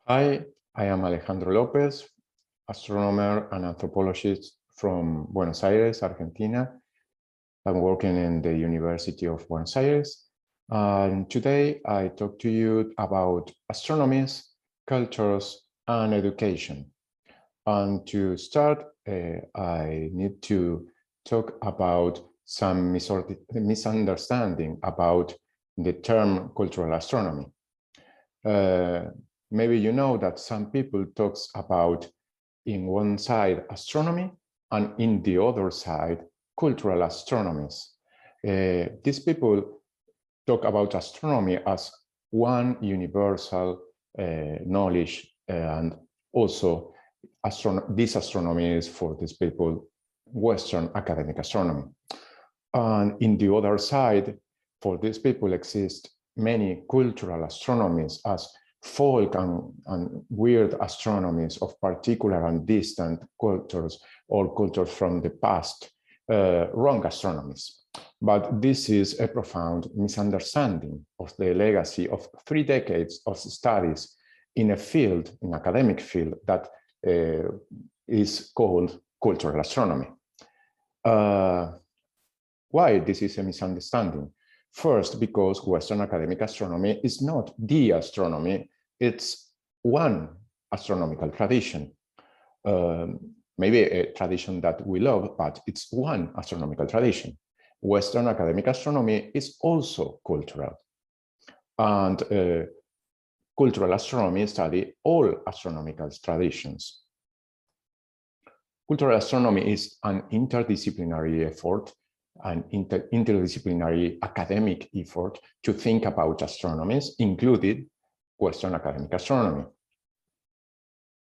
Hi, I am Alejandro Lopez, astronomer and anthropologist from Buenos Aires, Argentina. I'm working in the University of Buenos Aires. And today I talk to you about astronomies, cultures, and education. And to start, I need to talk about some misunderstanding about the term cultural astronomy. Maybe you know that some people talks about in one side astronomy and in the other side cultural astronomies. These people talk about astronomy as one universal knowledge, and also this astronomy is for these people Western academic astronomy. And in the other side, for these people exist many cultural astronomies as folk and weird astronomies of particular and distant cultures or cultures from the past, wrong astronomies. But this is a profound misunderstanding of the legacy of 3 decades of studies in a field, an academic field that is called cultural astronomy. Why this is a misunderstanding? First, because Western academic astronomy is not the astronomy, it's one astronomical tradition. Maybe a tradition that we love, but it's one astronomical tradition. Western academic astronomy is also cultural. And cultural astronomy study all astronomical traditions. Cultural astronomy is an interdisciplinary effort, an interdisciplinary academic effort to think about astronomies, including Western academic astronomy.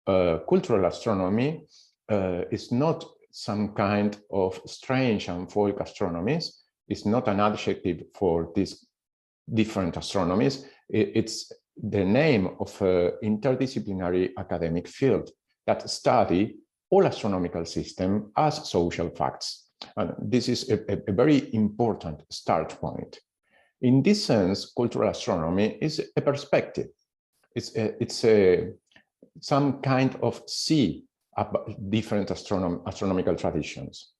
Cultural astronomy is not some kind of strange and folk astronomies. It's not an adjective for these different astronomies. It's the name of an interdisciplinary academic field that study all astronomical systems as social facts. And this is a very important start point. In this sense, cultural astronomy is a perspective. It's some kind of sea about different astronomical traditions.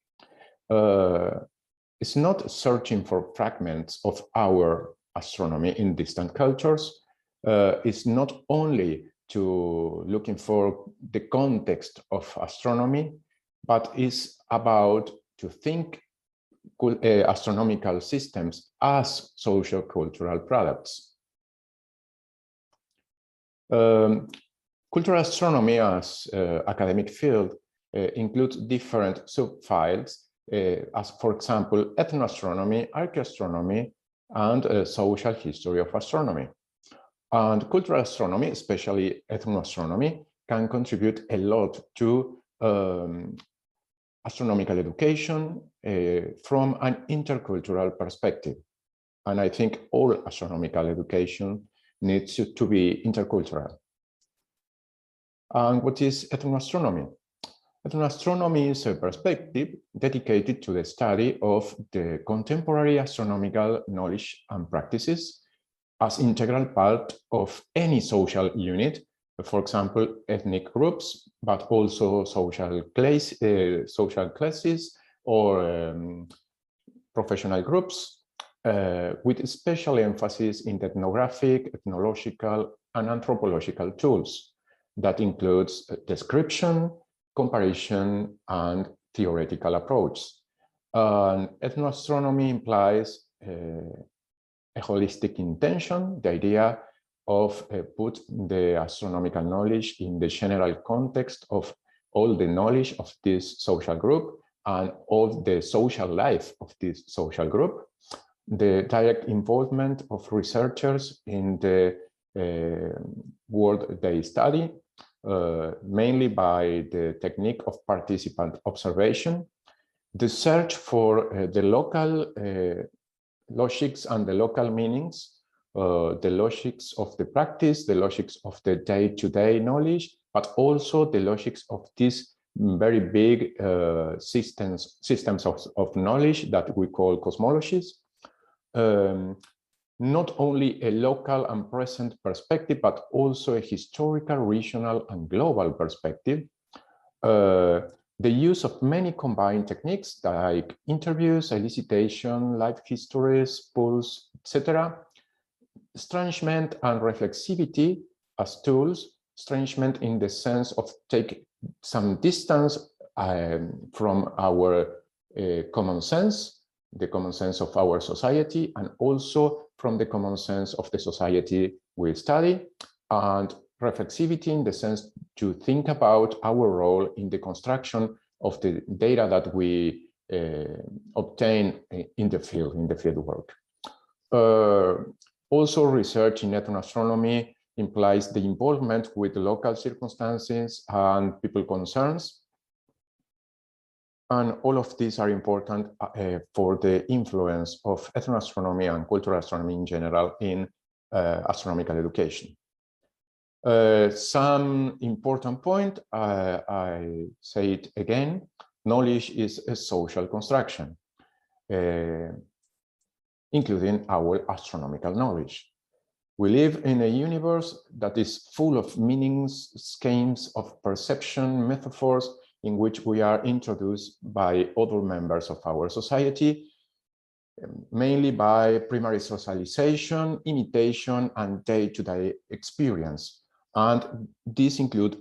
It's not searching for fragments of our astronomy in distant cultures. It's not only to looking for the context of astronomy, but is about to think astronomical systems as socio-cultural products. Cultural astronomy as academic field includes different subfields, as for example, ethnoastronomy, archaeoastronomy, and social history of astronomy. And cultural astronomy, especially ethnoastronomy, can contribute a lot to astronomical education from an intercultural perspective. And I think all astronomical education needs to be intercultural. And what is ethnoastronomy? Ethnoastronomy is a perspective dedicated to the study of the contemporary astronomical knowledge and practices as integral part of any social unit, for example, ethnic groups, but also social classes or professional groups, with special emphasis in ethnographic, ethnological, and anthropological tools that includes description, comparison, and theoretical approach. Ethnoastronomy implies a holistic intention, the idea of put the astronomical knowledge in the general context of all the knowledge of this social group and all the social life of this social group, the direct involvement of researchers in the world they study, mainly by the technique of participant observation, the search for the local logics and the local meanings, the logics of the practice, the logics of the day-to-day knowledge, but also the logics of these very big systems of knowledge that we call cosmologies. not only a local and present perspective, but also a historical, regional, and global perspective. The use of many combined techniques like interviews, elicitation, life histories, polls, etc. Estrangement and reflexivity as tools, estrangement in the sense of take some distance from our common sense, the common sense of our society, and also from the common sense of the society we study, and reflexivity in the sense to think about our role in the construction of the data that we obtain in the field work. Also, research in ethnoastronomy implies the involvement with local circumstances and people concerns. And all of these are important for the influence of ethnoastronomy and cultural astronomy in general in astronomical education. Some important point, I say it again, knowledge is a social construction, including our astronomical knowledge. We live in a universe that is full of meanings, schemes of perception, metaphors, in which we are introduced by other members of our society, mainly by primary socialization, imitation, and day-to-day experience. And these include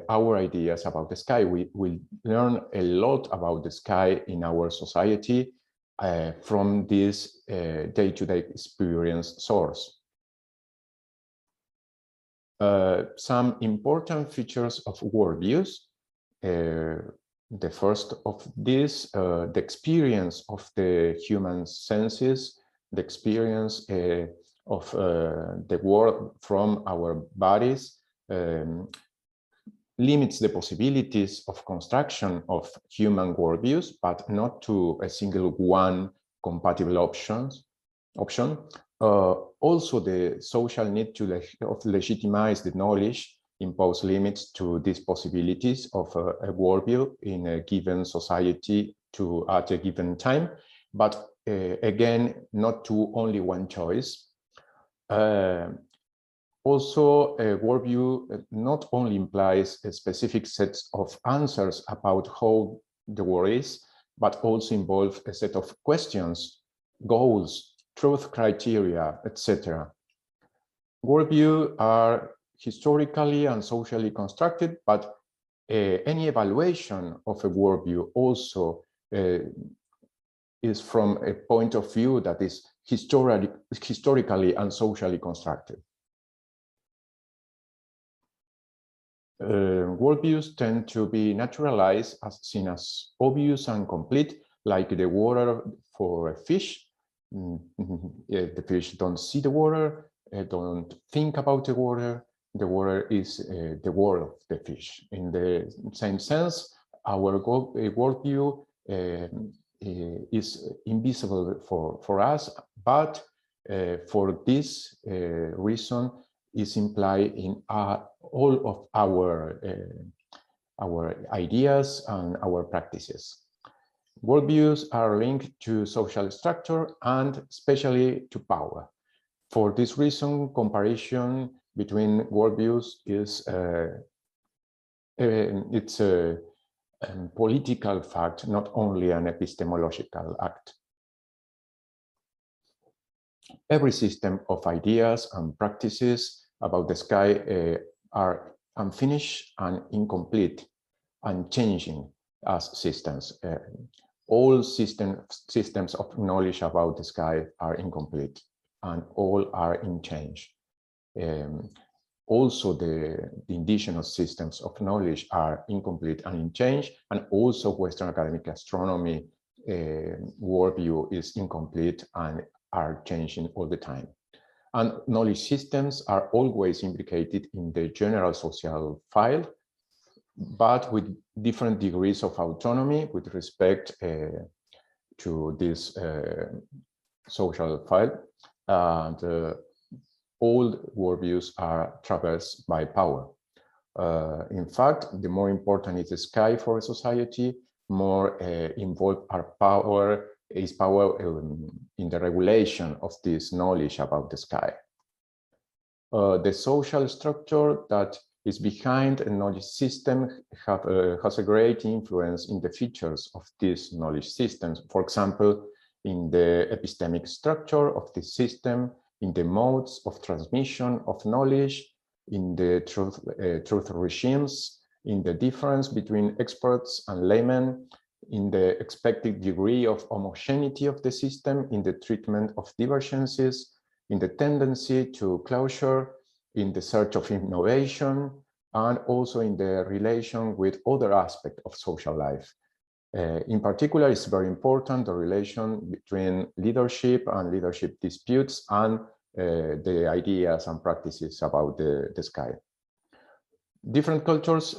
our ideas about the sky. We learn a lot about the sky in our society from this day-to-day experience source. Some important features of worldviews. The first of these, the experience of the human senses, the experience of the world from our bodies, limits the possibilities of construction of human worldviews, but not to a single one compatible option. Also, the social need to legitimize the knowledge impose limits to these possibilities of a worldview in a given society at a given time, but again, not to only one choice. Also, a worldview not only implies a specific set of answers about how the world is, but also involves a set of questions, goals, truth criteria, etc. Worldviews are historically and socially constructed, but any evaluation of a worldview also is from a point of view that is historically and socially constructed. Worldviews tend to be naturalized as seen as obvious and complete, like the water for a fish. The fish don't see the water, don't think about the water. The water is the world of the fish. In the same sense, our worldview is invisible for us, but for this reason is implied in all of our ideas and our practices. Worldviews are linked to social structure and especially to power. For this reason, comparison between worldviews is it's a political fact, not only an epistemological act. Every system of ideas and practices about the sky are unfinished and incomplete and changing as systems. All systems of knowledge about the sky are incomplete and all are in change. Also, the indigenous systems of knowledge are incomplete and in change, and also Western Academic Astronomy worldview is incomplete and are changing all the time. And knowledge systems are always implicated in the general social file, but with different degrees of autonomy with respect to this social file. And all worldviews are traversed by power. In fact, the more important is the sky for a society, more involved are power is power in the regulation of this knowledge about the sky. The social structure that is behind a knowledge system has a great influence in the features of these knowledge systems. For example, in the epistemic structure of the system, in the modes of transmission of knowledge, in the truth regimes, in the difference between experts and laymen, in the expected degree of homogeneity of the system, in the treatment of divergences, in the tendency to closure, in the search of innovation, and also in the relation with other aspects of social life. In particular, it's very important the relation between leadership and leadership disputes and the ideas and practices about the sky. Different cultures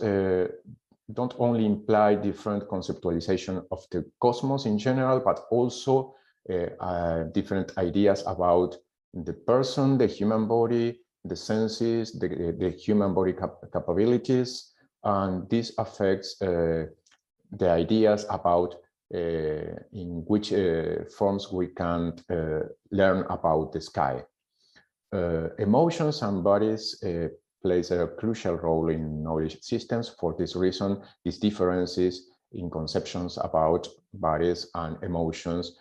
don't only imply different conceptualization of the cosmos in general, but also different ideas about the person, the human body, the senses, the human body capabilities, and this affects the ideas about in which forms we can learn about the sky. Emotions and bodies plays a crucial role in knowledge systems. For this reason, these differences in conceptions about bodies and emotions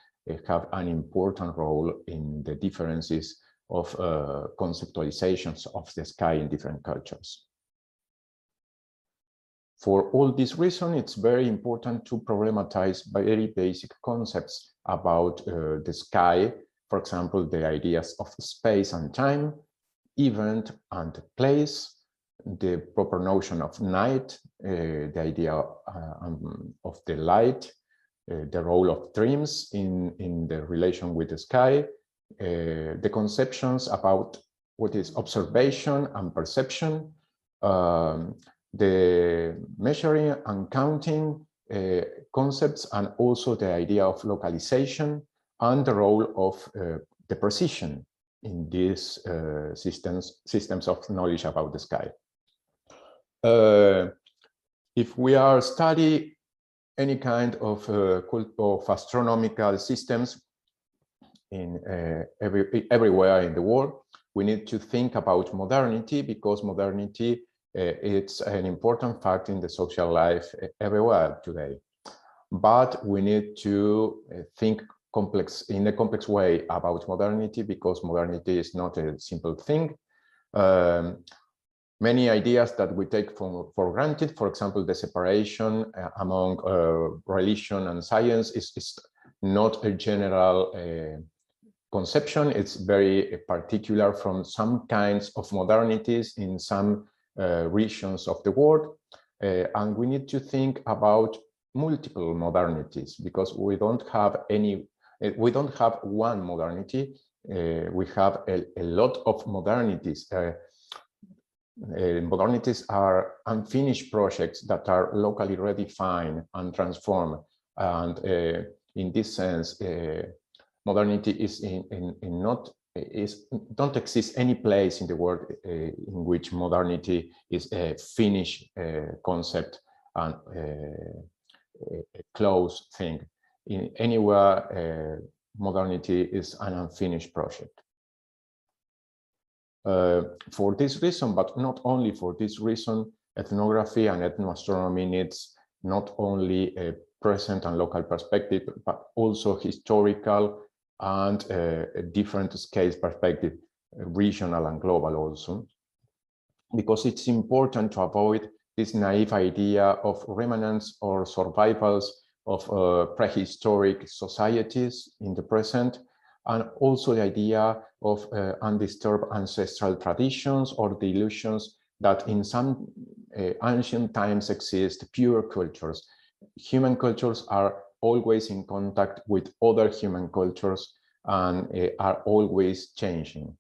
have an important role in the differences of conceptualizations of the sky in different cultures. For all this reason, it's very important to problematize very basic concepts about the sky. For example, the ideas of space and time, event and place, the proper notion of night, the idea of the light, the role of dreams in the relation with the sky, the conceptions about what is observation and perception, the measuring and counting concepts, and also the idea of localization and the role of the precision in these systems of knowledge about the sky. If we are studying any kind of astronomical systems in everywhere in the world, we need to think about modernity, because modernity it's an important fact in the social life everywhere today. But we need to think in a complex way about modernity, because modernity is not a simple thing. Many ideas that we take for granted, for example, the separation among religion and science is not a general conception. It's very particular from some kinds of modernities in some regions of the world, and we need to think about multiple modernities, because we don't have one modernity. We have a lot of modernities. Modernities are unfinished projects that are locally redefined and transformed, and in this sense, modernity is don't exist any place in the world in which modernity is a finished concept and a closed thing. In anywhere, modernity is an unfinished project. For this reason, but not only for this reason, ethnography and ethnoastronomy needs not only a present and local perspective, but also historical and a different scale perspective, regional and global also, because it's important to avoid this naive idea of remnants or survivals of prehistoric societies in the present, and also the idea of undisturbed ancestral traditions or the illusions that in some ancient times exist pure cultures. Human cultures are always in contact with other human cultures and are always changing.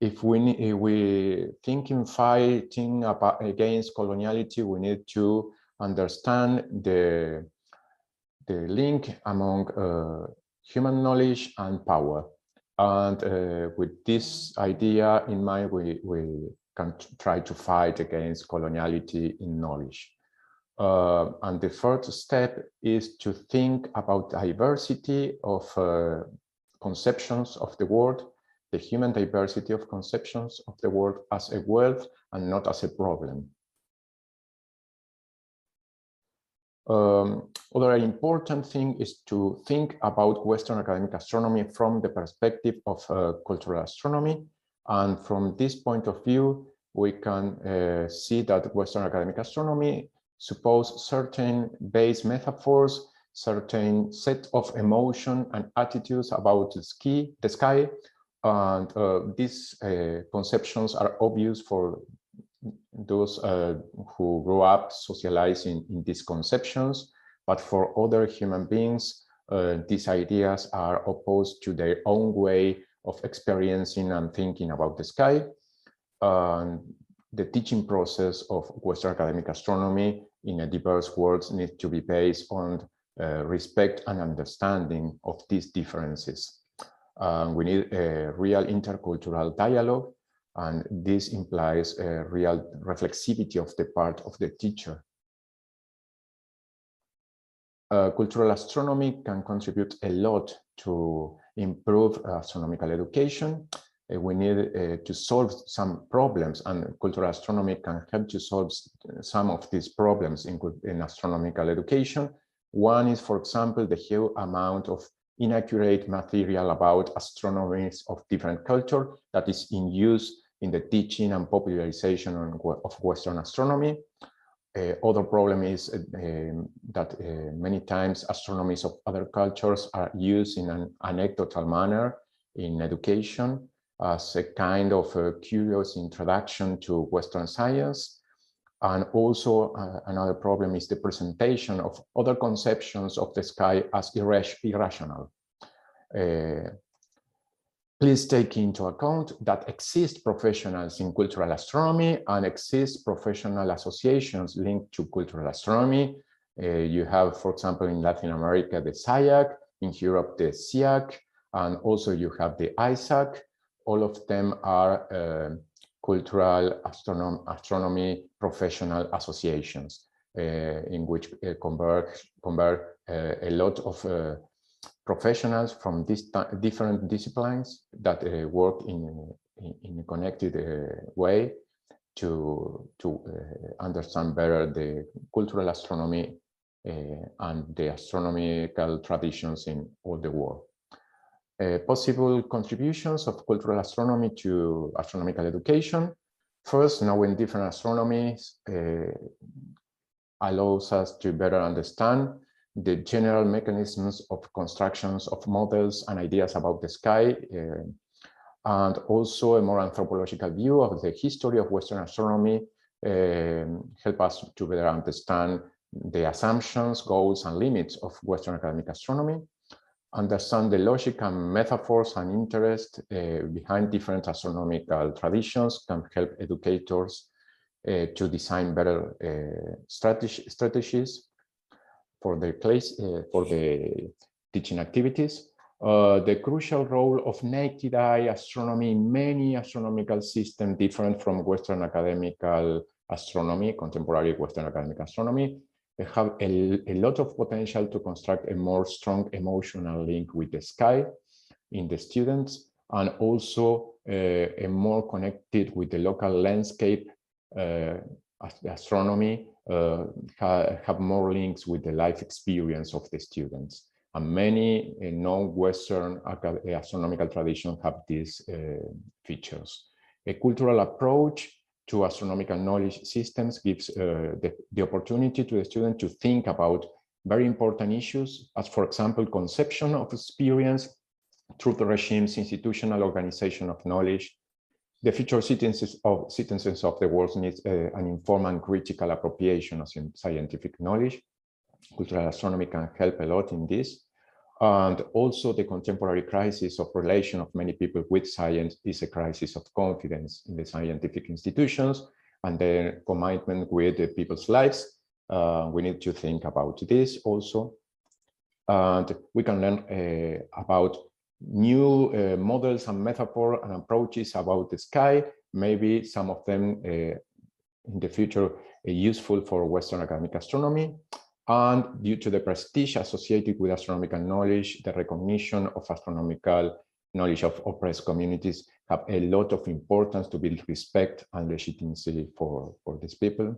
If we think in fighting against coloniality, we need to understand the link among human knowledge and power. And with this idea in mind, we can try to fight against coloniality in knowledge. And the first step is to think about diversity of conceptions of the world, the human diversity of conceptions of the world as a wealth and not as a problem. Other important thing is to think about Western academic astronomy from the perspective of cultural astronomy. And from this point of view, we can see that Western academic astronomy suppose certain base metaphors, certain set of emotion and attitudes about the sky. And these conceptions are obvious for those who grow up socializing in these conceptions, but for other human beings, these ideas are opposed to their own way of experiencing and thinking about the sky. The teaching process of Western academic astronomy in a diverse world needs to be based on respect and understanding of these differences. We need a real intercultural dialogue, and this implies a real reflexivity of the part of the teacher. Cultural astronomy can contribute a lot to improve astronomical education. We need to solve some problems, and cultural astronomy can help to solve some of these problems in astronomical education. One is, for example, the huge amount of inaccurate material about astronomies of different culture that is in use in the teaching and popularization of Western astronomy. Other problem is that many times astronomies of other cultures are used in an anecdotal manner in education as a kind of a curious introduction to Western science. And also another problem is the presentation of other conceptions of the sky as irrational. Please take into account that exist professionals in cultural astronomy and exist professional associations linked to cultural astronomy. You have, for example, in Latin America, the SIAC, in Europe, the SIAC, and also you have the ISAC. All of them are cultural astronomy professional associations in which converge a lot of professionals from these different disciplines that work in a connected way to understand better the cultural astronomy and the astronomical traditions in all the world. Possible contributions of cultural astronomy to astronomical education. First, knowing different astronomies allows us to better understand the general mechanisms of constructions of models and ideas about the sky, and also a more anthropological view of the history of Western astronomy help us to better understand the assumptions, goals, and limits of Western academic astronomy, understand the logic and metaphors and interest behind different astronomical traditions can help educators to design better strategies for the teaching activities. The crucial role of naked eye astronomy in many astronomical systems different from Western academical astronomy, contemporary Western academic astronomy, they have a lot of potential to construct a more strong emotional link with the sky in the students, and also a more connected with the local landscape astronomy, have more links with the life experience of the students. And many non-Western astronomical traditions have these features. A cultural approach to astronomical knowledge systems gives the opportunity to the student to think about very important issues, as for example, conception of experience, truth regimes, institutional organization of knowledge. The future citizens of the world need an informed and critical appropriation of scientific knowledge. Cultural astronomy can help a lot in this. And also the contemporary crisis of relation of many people with science is a crisis of confidence in the scientific institutions and their commitment with the people's lives. We need to think about this also. And we can learn about new models and metaphors and approaches about the sky. Maybe some of them in the future useful for Western academic astronomy. And due to the prestige associated with astronomical knowledge, the recognition of astronomical knowledge of oppressed communities have a lot of importance to build respect and legitimacy for these people.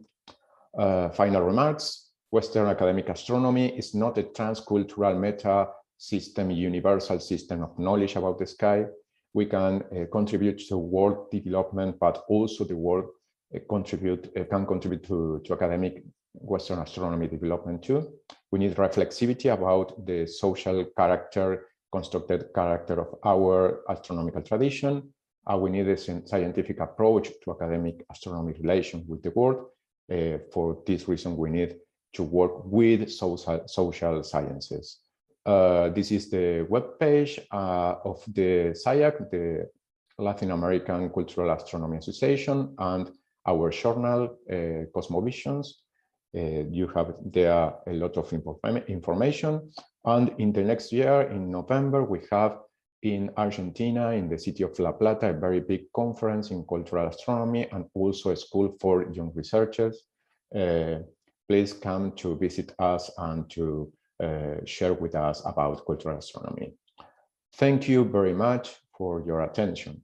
Final remarks. Western academic astronomy is not a transcultural meta system, universal system of knowledge about the sky. We can contribute to world development, but also the world can contribute to academic Western astronomy development too. We need reflexivity about the social character, constructed character of our astronomical tradition. We need a scientific approach to academic astronomy relation with the world. For this reason, we need to work with social sciences. This is the webpage of the SIAC, the Latin American Cultural Astronomy Association, and our journal, Cosmovisions. You have there a lot of information. And in the next year, in November, we have in Argentina, in the city of La Plata, a very big conference in cultural astronomy and also a school for young researchers. Please come to visit us and to share with us about cultural astronomy. Thank you very much for your attention.